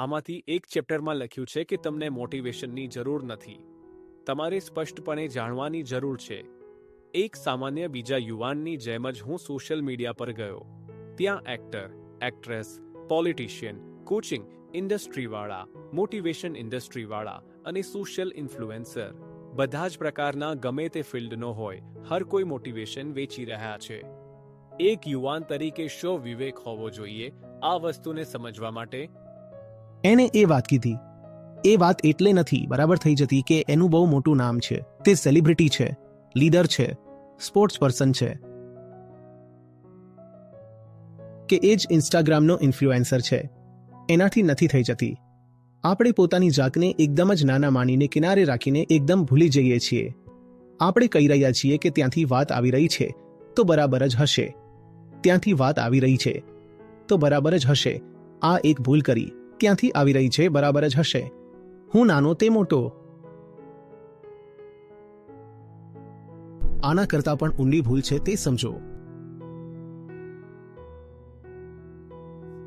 આમાંથી એક ચેપ્ટરમાં લખ્યું છે કે તમને મોટિવેશનની જરૂર નથી, તમારે સ્પષ્ટપણે જાણવાની જરૂર છે. એક સામાન્ય બીજા યુવાનની જેમ જ હું સોશિયલ મીડિયા પર ગયો. ત્યાં એક્ટર, એક્ટ્રેસ, પોલિટિશિયન, કોચિંગ ઇન્ડસ્ટ્રીવાળા, મોટિવેશન ઇન્ડસ્ટ્રીવાળા અને સોશિયલ ઇન્ફ્લુએન્સર બધા જ પ્રકારના ગમે તે ફિલ્ડનો હોય, હર કોઈ મોટિવેશન વેચી રહ્યા છે. એક યુવાન તરીકે શો વિવેક હોવો જોઈએ આ વસ્તુને સમજવા માટે? એને એ વાત કીધી. એ વાત એટલે નથી બરાબર થઈ જતી કે એનું બહુ મોટું નામ છે, તે સેલિબ્રિટી છે, લીડર છે, સ્પોર્ટ્સ પર્સન છે, કે એ જ ઇન્સ્ટાગ્રામનો ઇન્ફ્લુએન્સર છે. એનાથી નથી થઈ જતી. આપણે પોતાની જાતને એકદમ જ નાના માનીને કિનારે રાખીને એકદમ ભૂલી જઈએ છીએ. આપણે કહી રહ્યા છીએ કે ત્યાંથી વાત આવી રહી છે તો બરાબર જ હશે, ત્યાંથી વાત આવી રહી છે તો બરાબર જ હશે. આ એક ભૂલ કરી, ત્યાંથી આવી રહી છે બરાબર જ હશે. હું નાનો તે મોટો. આના કરતા પણ ઊંડી ભૂલ છે તે સમજો.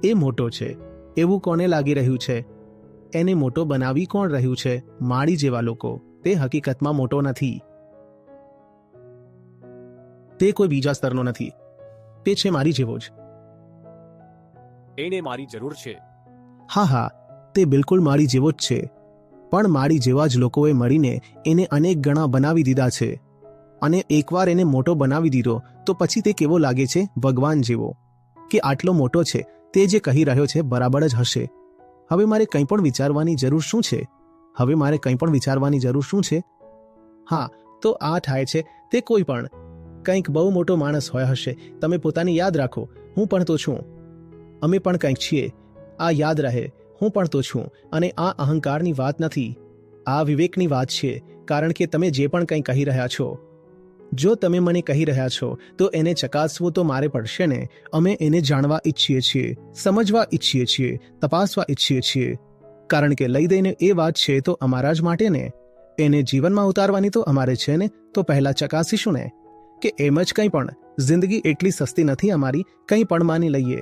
એ મોટો છે એવું કોને લાગી રહ્યું છે? એને મોટો બનાવી કોણ રહ્યું છે? માળી જેવા લોકો. તે હકીકતમાં મોટો નથી. તે કોઈ બીજા સ્તરનો નથી. તે છે મારી જેવો જ. એને મારી જરૂર છે. હા હા, તે બિલકુલ મારી જેવો જ છે. પણ મારી જેવા જ લોકોએ મળીને એને અનેક ગણા બનાવી દીધા છે. અને એકવાર એને મોટો બનાવી દીધો તો પછી તે કેવો લાગે છે? ભગવાન જેવો. કે આટલો મોટો છે, તે જે કહી રહ્યો છે બરાબર જ હશે. હવે મારે કંઈ પણ વિચારવાની જરૂર શું છે? હવે મારે કંઈ પણ વિચારવાની જરૂર શું છે? હા, તો આ થાય છે તે કોઈ પણ કંઈક બહુ મોટો માણસ હોય હશે. તમે પોતાને યાદ રાખો, હું પણ તો છું, અમે પણ કંઈક છીએ. આ યાદ રહે, હું પણ તો છું. અને આ અહંકારની વાત નથી, આ વિવેકની વાત છે. કારણ કે તમે જે પણ કંઈ કહી રહ્યા છો, જો તમે મને કહી રહ્યા છો તો એને ચકાસવું તો મારે પડશે ને. અમે એને જાણવા ઈચ્છીએ છીએ, સમજવા ઈચ્છીએ છીએ, તપાસવા ઈચ્છીએ છીએ. કારણ કે લઈ દઈને એ વાત છે તો અમારા જ માટે ને. એને જીવનમાં ઉતારવાની તો અમારે છે ને. તો પહેલા ચકાસીશું ને કે એમ જ કંઈ પણ. જિંદગી એટલી સસ્તી નથી અમારી, કંઈ પણ માની લઈએ.